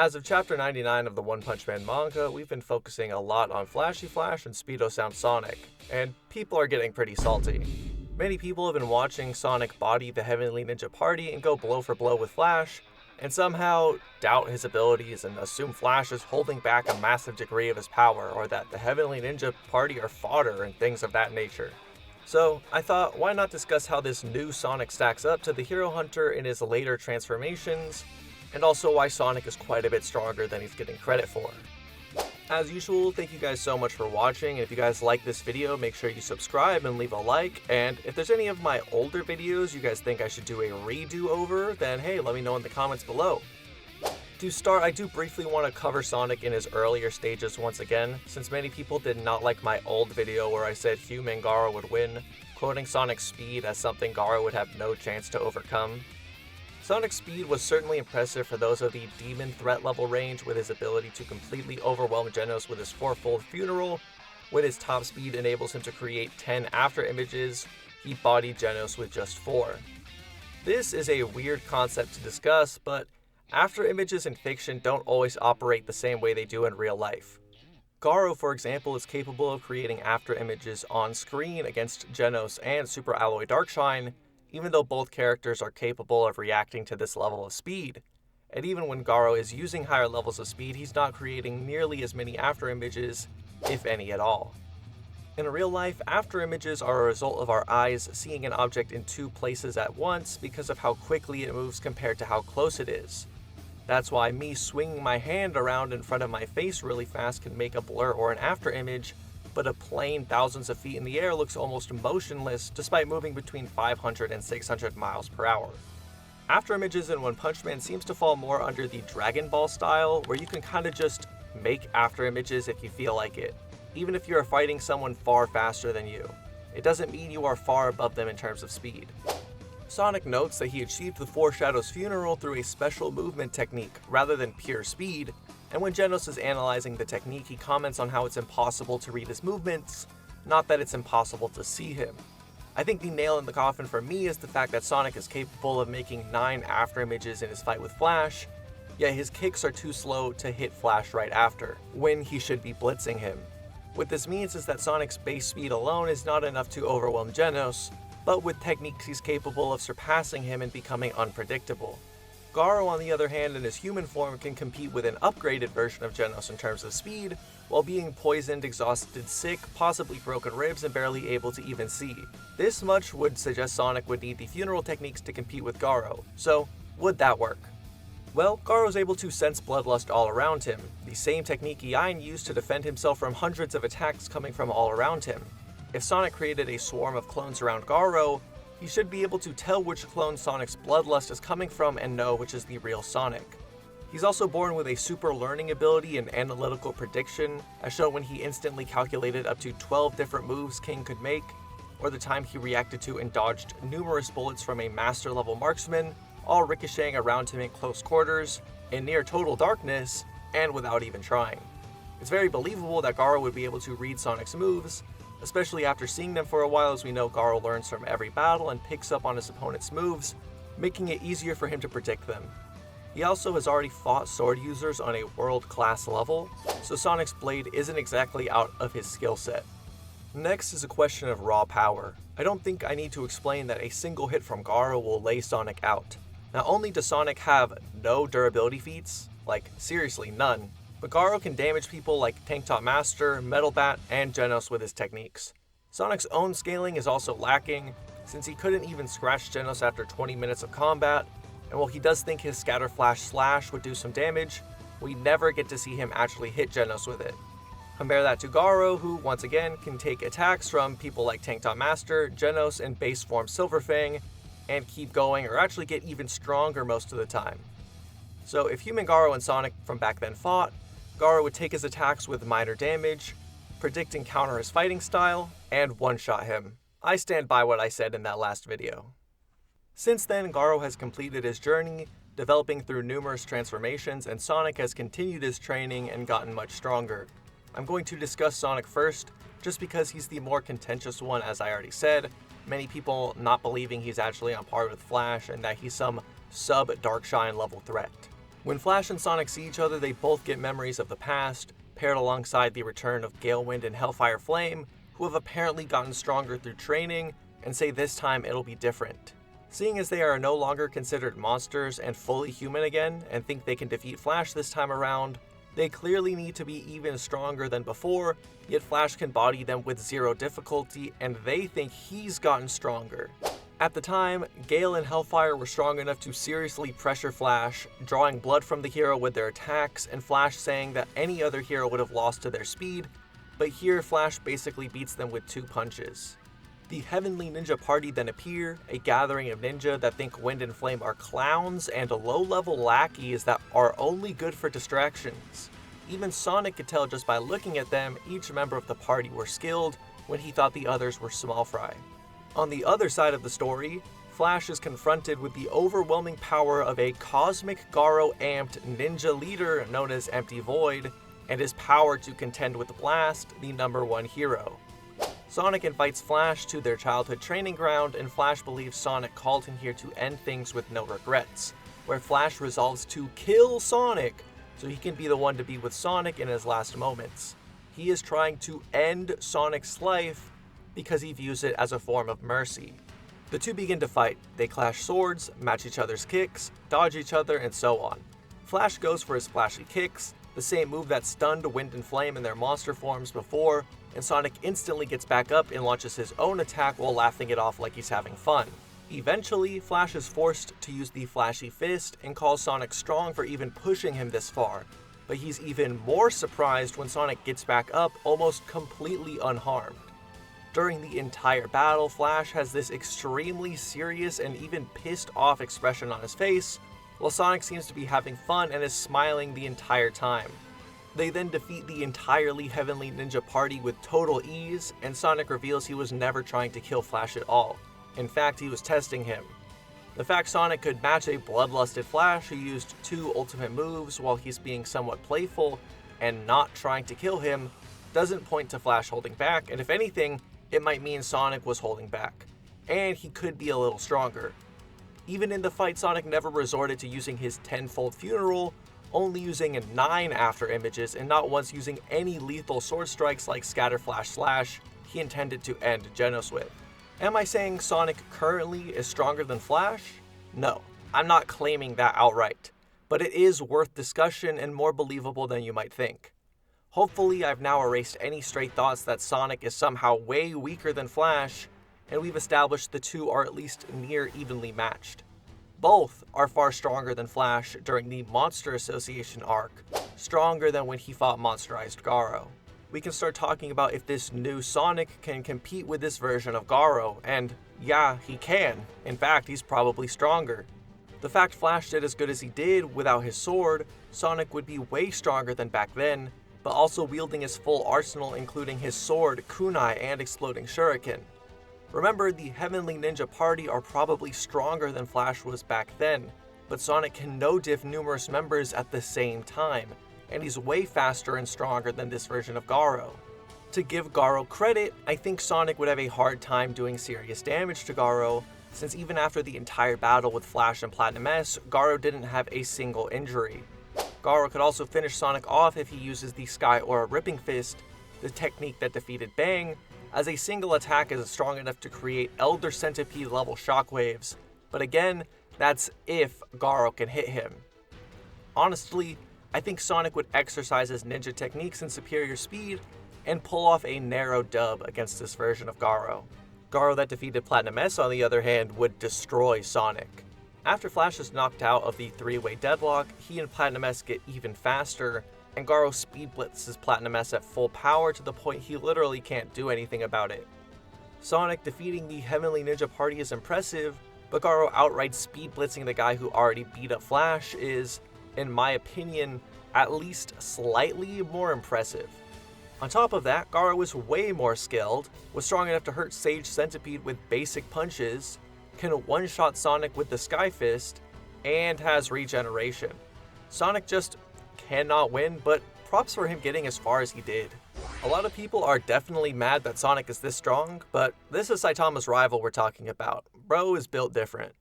As of chapter 99 of the One Punch Man manga, we've been focusing a lot on Flashy Flash and Speedo Sound Sonic, and people are getting pretty salty. Many people have been watching Sonic body the Heavenly Ninja Party and go blow for blow with Flash, and somehow doubt his abilities and assume Flash is holding back a massive degree of his power, or that the Heavenly Ninja Party are fodder and things of that nature. So I thought, why not discuss how this new Sonic stacks up to the Hero Hunter in his later transformations, and also why Sonic is quite a bit stronger than he's getting credit for. As usual, thank you guys so much for watching, and if you guys like this video, make sure you subscribe and leave a like, and if there's any of my older videos you guys think I should do a redo over, then hey, let me know in the comments below. To start, I do briefly want to cover Sonic in his earlier stages once again, since many people did not like my old video where I said human Garou would win, quoting Sonic's speed as something Garou would have no chance to overcome. Sonic's speed was certainly impressive for those of the demon threat level range, with his ability to completely overwhelm Genos with his fourfold funeral. When his top speed enables him to create 10 after images, he bodied Genos with just 4. This is a weird concept to discuss, but after images in fiction don't always operate the same way they do in real life. Garou, for example, is capable of creating after images on screen against Genos and Super Alloy Darkshine, even though both characters are capable of reacting to this level of speed. And even when Garou is using higher levels of speed, he's not creating nearly as many after images, if any at all. In real life, after images are a result of our eyes seeing an object in 2 places at once because of how quickly it moves compared to how close it is. That's why me swinging my hand around in front of my face really fast can make a blur or an after image, but a plane thousands of feet in the air looks almost motionless despite moving between 500 and 600 miles per hour. After images in One Punch Man seems to fall more under the Dragon Ball style, where you can kinda just make after images if you feel like it, even if you're fighting someone far faster than you. It doesn't mean you are far above them in terms of speed. Sonic notes that he achieved the Four Shadows funeral through a special movement technique rather than pure speed, and when Genos is analyzing the technique, he comments on how it's impossible to read his movements, not that it's impossible to see him. I think the nail in the coffin for me is the fact that Sonic is capable of making 9 after images in his fight with Flash, yet his kicks are too slow to hit Flash right after, when he should be blitzing him. What this means is that Sonic's base speed alone is not enough to overwhelm Genos, but with techniques he's capable of surpassing him and becoming unpredictable. Garou, on the other hand, in his human form can compete with an upgraded version of Genos in terms of speed, while being poisoned, exhausted, sick, possibly broken ribs, and barely able to even see. This much would suggest Sonic would need the funeral techniques to compete with Garou, so would that work? Well, Garou is able to sense bloodlust all around him, the same technique Ian used to defend himself from hundreds of attacks coming from all around him. If Sonic created a swarm of clones around Garou, he should be able to tell which clone Sonic's bloodlust is coming from and know which is the real Sonic. He's also born with a super learning ability and analytical prediction, as shown when he instantly calculated up to 12 different moves King could make, or the time he reacted to and dodged numerous bullets from a master level marksman, all ricocheting around him in close quarters, in near total darkness, and without even trying. It's very believable that Garou would be able to read Sonic's moves, especially after seeing them for a while, as we know Garou learns from every battle and picks up on his opponent's moves, making it easier for him to predict them. He also has already fought sword users on a world-class level, so Sonic's blade isn't exactly out of his skill set. Next is a question of raw power. I don't think I need to explain that a single hit from Garou will lay Sonic out. Not only does Sonic have no durability feats, like seriously none, but Garou can damage people like Tank Top Master, Metal Bat, and Genos with his techniques. Sonic's own scaling is also lacking, since he couldn't even scratch Genos after 20 minutes of combat, and while he does think his Scatter Flash Slash would do some damage, we never get to see him actually hit Genos with it. Compare that to Garou, who once again can take attacks from people like Tank Top Master, Genos, and base form Silverfang, and keep going or actually get even stronger most of the time. So if human Garou and Sonic from back then fought, Garou would take his attacks with minor damage, predict and counter his fighting style, and one-shot him. I stand by what I said in that last video. Since then, Garou has completed his journey, developing through numerous transformations, and Sonic has continued his training and gotten much stronger. I'm going to discuss Sonic first, just because he's the more contentious one, as I already said, many people not believing he's actually on par with Flash and that he's some sub-Darkshine level threat. When Flash and Sonic see each other, they both get memories of the past, paired alongside the return of Galewind and Hellfire Flame, who have apparently gotten stronger through training, and say this time it'll be different. Seeing as they are no longer considered monsters and fully human again, and think they can defeat Flash this time around, they clearly need to be even stronger than before, yet Flash can body them with zero difficulty, and they think he's gotten stronger. At the time, Gale and Hellfire were strong enough to seriously pressure Flash, drawing blood from the hero with their attacks, and Flash saying that any other hero would have lost to their speed, but here Flash basically beats them with 2 punches. The Heavenly Ninja Party then appear, a gathering of ninja that think Wind and Flame are clowns and low-level lackeys that are only good for distractions. Even Sonic could tell just by looking at them each member of the party were skilled when he thought the others were small fry. On the other side of the story, Flash is confronted with the overwhelming power of a cosmic Garou-amped ninja leader known as Empty Void, and his power to contend with Blast, the #1 hero. Sonic invites Flash to their childhood training ground, and Flash believes Sonic called him here to end things with no regrets, where Flash resolves to kill Sonic so he can be the one to be with Sonic in his last moments. He is trying to end Sonic's life because he views it as a form of mercy. The two begin to fight. They clash swords, match each other's kicks, dodge each other, and so on. Flash goes for his flashy kicks, the same move that stunned Wind and Flame in their monster forms before, and Sonic instantly gets back up and launches his own attack while laughing it off like he's having fun. Eventually, Flash is forced to use the flashy fist and calls Sonic strong for even pushing him this far, but he's even more surprised when Sonic gets back up almost completely unharmed. During the entire battle, Flash has this extremely serious and even pissed off expression on his face, while Sonic seems to be having fun and is smiling the entire time. They then defeat the entirely Heavenly Ninja Party with total ease, and Sonic reveals he was never trying to kill Flash at all. In fact, he was testing him. The fact Sonic could match a bloodlusted Flash who used 2 ultimate moves while he's being somewhat playful and not trying to kill him doesn't point to Flash holding back, and if anything, it might mean Sonic was holding back. And he could be a little stronger. Even in the fight, Sonic never resorted to using his 10-fold funeral, only using 9 after images and not once using any lethal sword strikes like Scatter Flash Slash he intended to end Genos with. Am I saying Sonic currently is stronger than Flash? No, I'm not claiming that outright, but it is worth discussion and more believable than you might think. Hopefully I've now erased any stray thoughts that Sonic is somehow way weaker than Flash, and we've established the two are at least near evenly matched. Both are far stronger than Flash during the Monster Association arc, stronger than when he fought monsterized Garou. We can start talking about if this new Sonic can compete with this version of Garou, and yeah, he can. In fact, he's probably stronger. The fact Flash did as good as he did without his sword, Sonic would be way stronger than back then, but also wielding his full arsenal including his sword, kunai, and exploding shuriken. Remember, the Heavenly Ninja Party are probably stronger than Flash was back then, but Sonic can no-diff numerous members at the same time, and he's way faster and stronger than this version of Garou. To give Garou credit, I think Sonic would have a hard time doing serious damage to Garou, since even after the entire battle with Flash and Platinum S, Garou didn't have a single injury. Garou could also finish Sonic off if he uses the Sky Aura Ripping Fist, the technique that defeated Bang, as a single attack is strong enough to create Elder Centipede level shockwaves, but again, that's if Garou can hit him. Honestly, I think Sonic would exercise his ninja techniques and superior speed, and pull off a narrow dub against this version of Garou. Garou that defeated Platinum S, on the other hand, would destroy Sonic. After Flash is knocked out of the 3-way deadlock, he and Platinum S get even faster, and Garou speed blitzes Platinum S at full power to the point he literally can't do anything about it. Sonic defeating the Heavenly Ninja Party is impressive, but Garou outright speed blitzing the guy who already beat up Flash is, in my opinion, at least slightly more impressive. On top of that, Garou is way more skilled, was strong enough to hurt Sage Centipede with basic punches, can one-shot Sonic with the Sky Fist, and has regeneration. Sonic just cannot win, but props for him getting as far as he did. A lot of people are definitely mad that Sonic is this strong, but this is Saitama's rival we're talking about. Bro is built different.